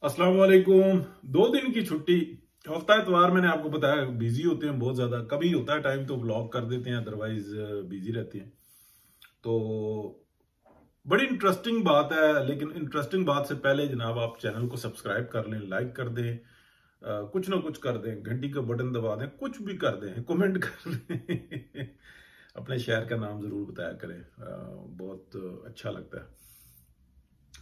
अस्सलाम वालेकुम। 2 दिन की छुट्टी। हफ्ता इतवार मैंने आपको बताया बिजी होते हैं बहुत ज्यादा, कभी होता है टाइम तो व्लॉग कर देते हैं, अदरवाइज बिजी रहते हैं। तो बड़ी इंटरेस्टिंग बात है, लेकिन इंटरेस्टिंग बात से पहले जनाब आप चैनल को सब्सक्राइब कर लें, लाइक कर दें, कुछ ना कुछ कर दें, घंटी का बटन दबा दें, कुछ भी कर दें, कमेंट कर दें। अपने शहर का नाम जरूर बताया करें, बहुत अच्छा लगता है।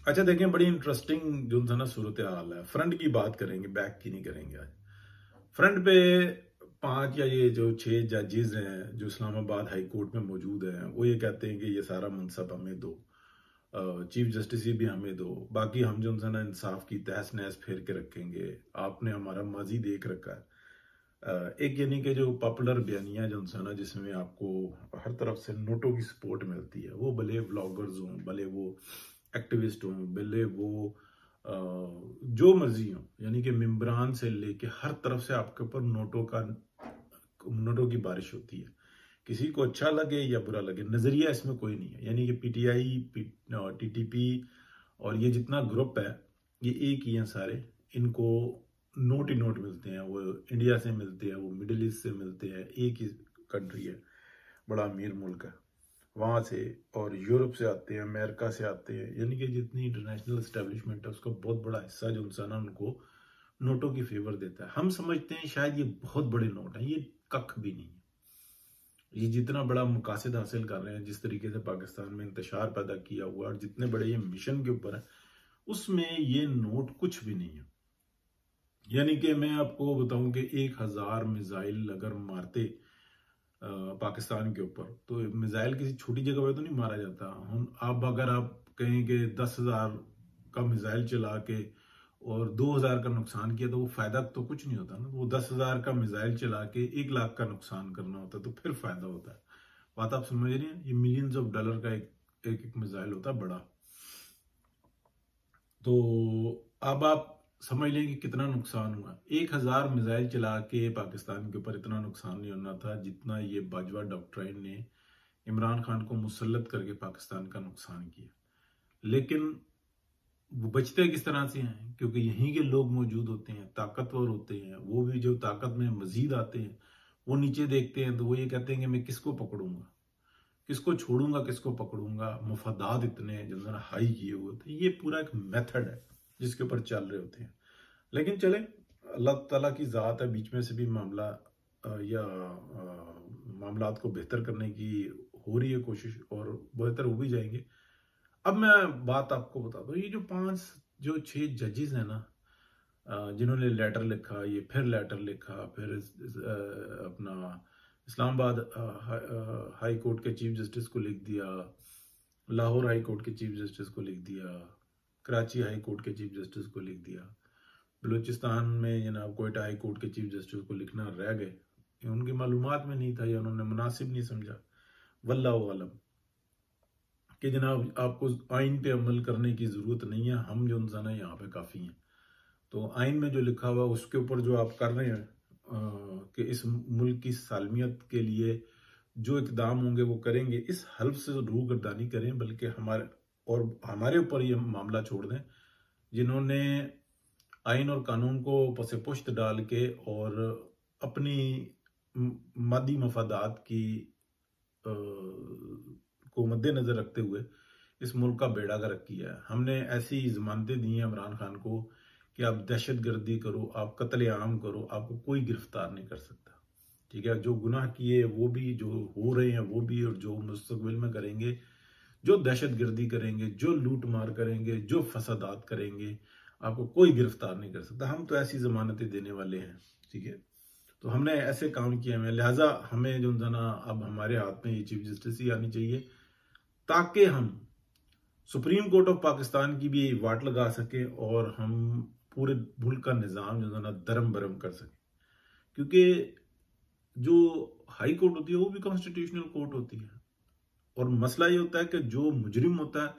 अच्छा देखें, बड़ी इंटरेस्टिंग जो है ना सूरत हाल है। फ्रंट की बात करेंगे, बैक की नहीं करेंगे आज। फ्रंट पे 5 या ये जो 6 जजेस हैं जो इस्लामाबाद हाई कोर्ट में मौजूद हैं, वो ये कहते हैं कि ये सारा मनसब हमें दो, चीफ जस्टिस भी हमें दो, बाकी हम जो है ना इंसाफ की तहस नहस फेर के रखेंगे। आपने हमारा माजी देख रखा है। एक यानी कि जो पॉपुलर बयानिया जो है ना, जिसमें आपको हर तरफ से नोटों की सपोर्ट मिलती है, वो भले व्लॉगर्स हों, भले वो एक्टिविस्ट हों, भले वो जो मर्जी हो, यानी कि मेम्बरान से लेके हर तरफ से आपके ऊपर नोटों की बारिश होती है। किसी को अच्छा लगे या बुरा लगे, नजरिया इसमें कोई नहीं है। यानी कि पीटीआई, टीटीपी और ये जितना ग्रुप है, ये एक ही हैं सारे। इनको नोट ही नोट मिलते हैं, वो इंडिया से मिलते हैं, वो मिडिल ईस्ट से मिलते हैं। एक ही कंट्री है, बड़ा अमीर मुल्क है, वहां से और यूरोप से आते हैं, अमेरिका से आते हैं। यानी कि जितनी इंटरनेशनल एस्टेब्लिशमेंट है, उसका बहुत बड़ा हिस्सा जो इंसान उनको नोटों की फेवर देता है। हम समझते हैं शायद ये बहुत बड़े नोट हैं, ये कख भी नहीं है। ये जितना बड़ा मुकासद हासिल कर रहे हैं, जिस तरीके से पाकिस्तान में इंतशार पैदा किया हुआ और जितने बड़े ये मिशन के ऊपर है, उसमें ये नोट कुछ भी नहीं है। यानी कि मैं आपको बताऊं कि 1000 मिसाइल अगर मारते पाकिस्तान के ऊपर, तो मिसाइल किसी छोटी जगह पे तो नहीं मारा जाता। हम अब अगर आप कहें कि 10,000 का मिसाइल चला के और 2,000 का नुकसान किया, तो वो फायदा तो कुछ नहीं होता ना। वो 10,000 का मिसाइल चला के 1 लाख का नुकसान करना होता तो फिर फायदा होता है। बात आप समझ रहे हैं? ये मिलियंस ऑफ डॉलर का एक मिसाइल होता है बड़ा। तो अब आप समझ लें कि कितना नुकसान हुआ। 1,000 मिसाइल चला के पाकिस्तान के ऊपर इतना नुकसान नहीं होना था जितना ये बाजवा डॉक्ट्राइन ने इमरान खान को मुसल्लत करके पाकिस्तान का नुकसान किया। लेकिन वो बचते किस तरह से हैं? क्योंकि यहीं के लोग मौजूद होते हैं, ताकतवर होते हैं। वो भी जो ताकत में मजीद आते हैं, वो नीचे देखते हैं तो वो ये कहते हैं कि मैं किसको पकड़ूंगा, किसको छोड़ूंगा, किसको पकड़ूंगा। मुफादात इतने जो है ना हाई किए हुए होते हैं। ये पूरा एक मेथड है जिसके ऊपर चल रहे होते हैं। लेकिन चले, अल्लाह ताला की ज़ात है, बीच में से भी मामला या मामलात को बेहतर करने की हो रही है कोशिश, और बेहतर हो भी जाएंगे। अब मैं बात आपको बता दूं, ये जो 6 जजेस हैं ना, जिन्होंने लेटर लिखा, ये फिर लेटर लिखा, फिर अपना इस्लामाबाद हाई कोर्ट के चीफ जस्टिस को लिख दिया, लाहौर हाई कोर्ट के चीफ जस्टिस को लिख दिया, कराची हाई कोर्ट के चीफ जस्टिस को लिख दिया, बलूचिस्तान में जनाब कोयटा हाई कोर्ट के चीफ जस्टिस को लिखना रह गए। उनकी मालूमात में नहीं था या उन्होंने मुनासिब नहीं समझा, वल्लाहु आलम। कि जनाब आपको आइन पे अमल करने की जरूरत नहीं है, हम जो इंसान है यहाँ पे काफी हैं। तो आइन में जो लिखा हुआ उसके ऊपर जो आप कर रहे हैं, कि इस मुल्क की सालमियत के लिए जो इकदाम होंगे वो करेंगे, इस हल्फ से रूगर्दानी करें, बल्कि हमारे ऊपर ये मामला छोड़ दें जिन्होंने आइन और कानून को पसे पुश्त डाल के और अपनी मादी मफादात की को मद्देनजर रखते हुए इस मुल्क का बेड़ा गर्क किया है। हमने ऐसी जमानतें दी हैं इमरान खान को कि आप दहशत गर्दी करो, आप कत्ले आम करो, आपको कोई गिरफ्तार नहीं कर सकता। ठीक है, जो गुनाह किए वो भी, जो हो रहे हैं वो भी, और जो मुस्तकबिल में करेंगे, जो दहशत गर्दी करेंगे, जो लूट मार करेंगे, जो फसादात करेंगे, आपको कोई गिरफ्तार नहीं कर सकता। हम तो ऐसी जमानतें देने वाले हैं। ठीक है, तो हमने ऐसे काम किए हैं, लिहाजा हमें जो ना अब हमारे हाथ में ये चीफ जस्टिस ही आनी चाहिए, ताकि हम सुप्रीम कोर्ट ऑफ पाकिस्तान की भी वाट लगा सके और हम पूरे मुल्क का निज़ाम जो है ना दरम बरम कर सके। क्योंकि जो हाई कोर्ट होती है वो भी कॉन्स्टिट्यूशनल कोर्ट होती है, और मसला ये होता है कि जो मुजरिम होता है,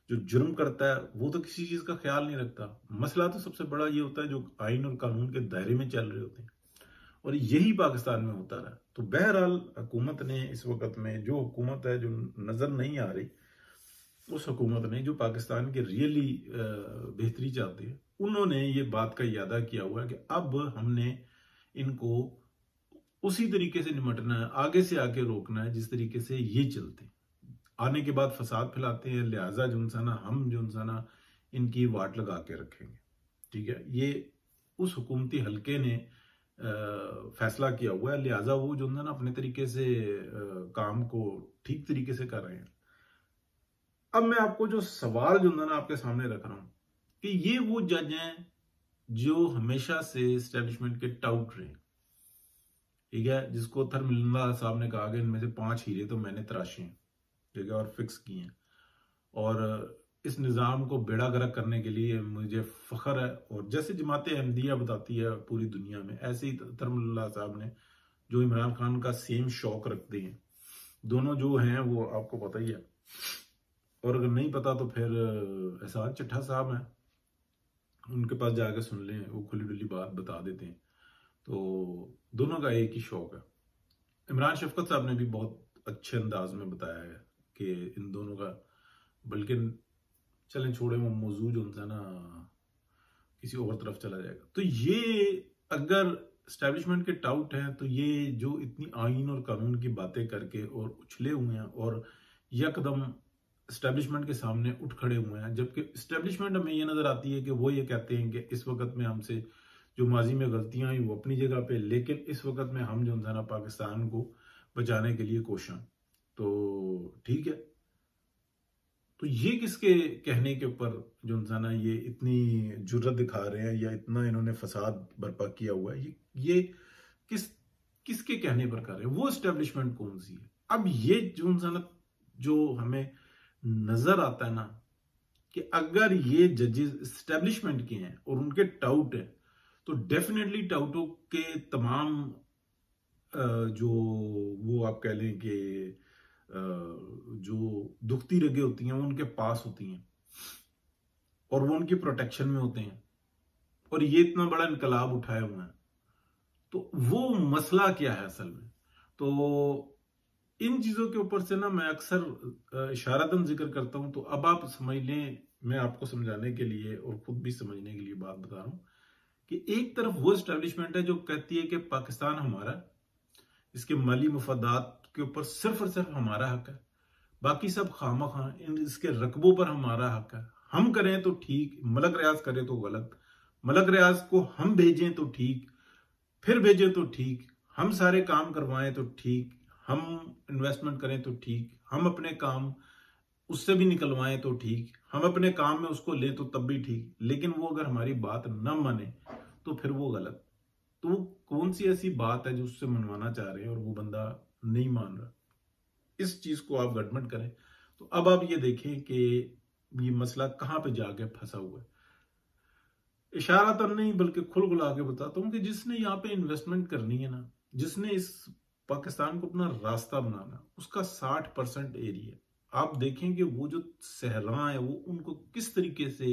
जो जुर्म करता है, वो तो किसी चीज का ख्याल नहीं रखता। मसला तो सबसे बड़ा ये होता है जो आइन और कानून के दायरे में चल रहे होते हैं, और यही पाकिस्तान में होता रहा। तो बहरहाल हुकूमत ने इस वक्त में जो हुकूमत है, जो नजर नहीं आ रही, उस हुकूमत ने जो पाकिस्तान के रियली बेहतरी चाहते हैं, उन्होंने ये बात का इरादा किया हुआ है कि अब हमने इनको उसी तरीके से निपटना है, आगे से आके रोकना है जिस तरीके से ये चलते हैं। आने के बाद फसाद फैलाते हैं, लिहाजा जो इंसाना हम जो इंसाना इनकी वाट लगा के रखेंगे। ठीक है, ये उस हुकूमती हलके ने फैसला किया हुआ है, लिहाजा वो जो है ना अपने तरीके से काम को ठीक तरीके से कर रहे हैं। अब मैं आपको जो सवाल जो है ना आपके सामने रख रहा हूं कि ये वो जज हैं जो हमेशा से एस्टेब्लिशमेंट के टाउट रहे, ठीक है, जिसको थरमिल्ला साहब ने कहा कि इनमें से 5 हीरे तो मैंने तराशे हैं, ठीक है, और फिक्स किए हैं, और इस निज़ाम को बेड़ा गर्क करने के लिए मुझे फख्र है। और जैसे जमात अहमदिया बताती है पूरी दुनिया में, ऐसे ही थरमिल्ला साहब ने, जो इमरान खान का सेम शौक रखते हैं, दोनों जो हैं वो आपको पता ही है, और अगर नहीं पता तो फिर एहसान चट्ठा साहब हैं, उनके पास जाकर सुन लें, वो खुली डुली बात बता देते हैं। तो दोनों का एक ही शौक है। इमरान शफकत साहब ने भी बहुत अच्छे अंदाज में बताया है कि इन दोनों का, बल्कि चलें छोड़े वो मौजूद जो है ना किसी और तरफ चला जाएगा। तो ये अगर एस्टेब्लिशमेंट के टाउट हैं तो ये जो इतनी आइन और कानून की बातें करके और उछले हुए हैं और यकदम एस्टेब्लिशमेंट के सामने उठ खड़े हुए हैं, जबकि एस्टेब्लिशमेंट हमें ये नजर आती है कि वो ये कहते हैं कि इस वक्त में हमसे जो माजी में गलतियां हुई वो अपनी जगह पे, लेकिन इस वक्त में हम जो है ना पाकिस्तान को बचाने के लिए कोशिश। तो ठीक है, तो ये किसके कहने के ऊपर जो इंसान है ये इतनी जुर्रत दिखा रहे हैं या इतना इन्होंने फसाद बर्पा किया हुआ है, ये किसके कहने पर कर रहे हैं? वो एस्टेब्लिशमेंट कौन सी है? अब ये जो इंसान जो हमें नजर आता है ना कि अगर ये जजेस एस्टेब्लिशमेंट के हैं और उनके टाउट है, तो डेफिनेटली टाउटों के तमाम जो वो आप कह लें कि जो दुखती रगें होती हैं वो उनके पास होती हैं और वो उनकी प्रोटेक्शन में होते हैं, और ये इतना बड़ा इनकलाब उठाए हुए हैं। तो वो मसला क्या है असल में? तो इन चीजों के ऊपर से ना मैं अक्सर इशारतन जिक्र करता हूं, तो अब आप समझ लें, मैं आपको समझाने के लिए और खुद भी समझने के लिए बात बता रहा हूं कि एक तरफ वो एस्टेब्लिशमेंट है जो कहती है कि पाकिस्तान हमारा, इसके माली मुफादात के ऊपर सिर्फ और सिर्फ हमारा हक है, बाकी सब खामखा, इसके रकबों पर हमारा हक है, हम करें तो ठीक, मलक रियाज करे तो गलत, मलक रियाज को हम भेजें तो ठीक, फिर भेजें तो ठीक, हम सारे काम करवाएं तो ठीक, हम इन्वेस्टमेंट करें तो ठीक, हम अपने काम उससे भी निकलवाएं तो ठीक, हम अपने काम में उसको लें तो तब भी ठीक, लेकिन वो अगर हमारी बात न माने तो फिर वो गलत। तो वो कौन सी ऐसी बात है जो उससे मनवाना चाह रहे हैं और वो बंदा नहीं मान रहा? इस चीज को आप गड़बड़ करें तो अब आप ये देखें कि ये मसला कहां पे जाके फंसा हुआ है। इशारा तो नहीं बल्कि खुल खुला के बताता हूं कि जिसने यहाँ पे इन्वेस्टमेंट करनी है ना, जिसने इस पाकिस्तान को अपना रास्ता बनाना, उसका 60% एरिया आप देखें कि वो जो सहरा है वो उनको किस तरीके से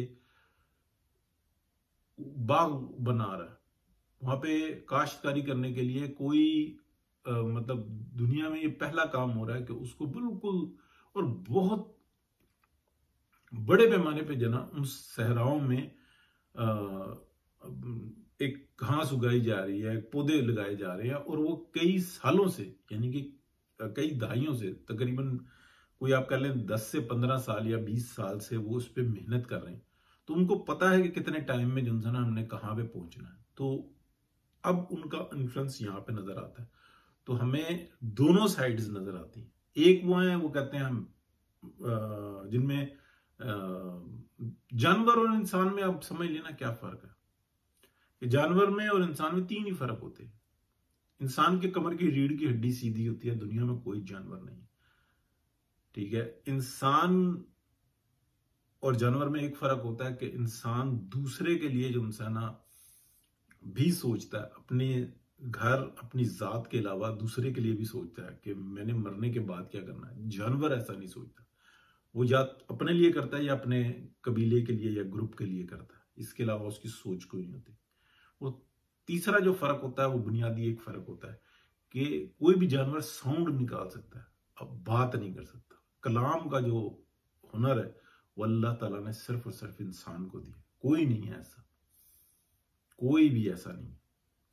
बाग बना रहा है। वहां पे काश्तकारी करने के लिए कोई मतलब दुनिया में ये पहला काम हो रहा है कि उसको बिल्कुल और बहुत बड़े पैमाने पे जना उन सहराओं में एक घास उगाई जा रही है, पौधे लगाए जा रहे हैं, और वो कई सालों से, यानी कि कई दहाइयों से, तकरीबन कोई आप कह लें 10 से 15 साल या 20 साल से वो उस पर मेहनत कर रहे हैं। तो उनको पता है कि कितने टाइम में जो ना हमने कहाँ पे पहुंचना है। तो अब उनका इन्फ्लुएंस यहाँ पे नजर आता है। तो हमें दोनों साइड्स नजर आती हैं। एक वो है, वो कहते हैं हम जिनमें जानवर और इंसान में आप समझ लेना क्या फर्क है कि जानवर में और इंसान में 3 ही फर्क होते हैं। इंसान के कमर की रीढ़ की हड्डी सीधी होती है, दुनिया में कोई जानवर नहीं, ठीक है। इंसान और जानवर में एक फर्क होता है कि इंसान दूसरे के लिए जो इंसान भी सोचता है, अपने घर अपनी जात के अलावा दूसरे के लिए भी सोचता है कि मैंने मरने के बाद क्या करना है। जानवर ऐसा नहीं सोचता, वो या अपने लिए करता है या अपने कबीले के लिए या ग्रुप के लिए करता है, इसके अलावा उसकी सोच कोई नहीं होती। वो तीसरा जो फर्क होता है वो बुनियादी एक फर्क होता है कि कोई भी जानवर साउंड निकाल सकता है, अब बात नहीं कर सकता। कलाम का जो हुनर है वो अल्लाह ताला ने सिर्फ और सिर्फ इंसान को दिया। कोई नहीं है ऐसा, कोई भी ऐसा नहीं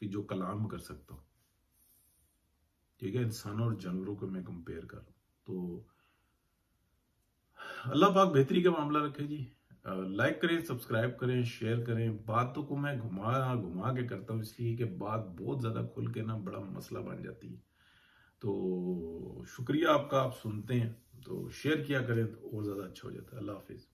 कि जो कलाम कर सकता हो। ठीक है, इंसानों और जानवरों को मैं कंपेयर कर, तो अल्लाह पाक बेहतरी का मामला रखे जी। लाइक करें, सब्सक्राइब करें, शेयर करें। बातों को मैं घुमा घुमा के करता हूँ इसलिए कि बात बहुत ज्यादा खुल के ना बड़ा मसला बन जाती है। तो शुक्रिया आपका, आप सुनते हैं तो शेयर किया करें तो और ज्यादा अच्छा हो जाता है। अल्लाह हाफिज।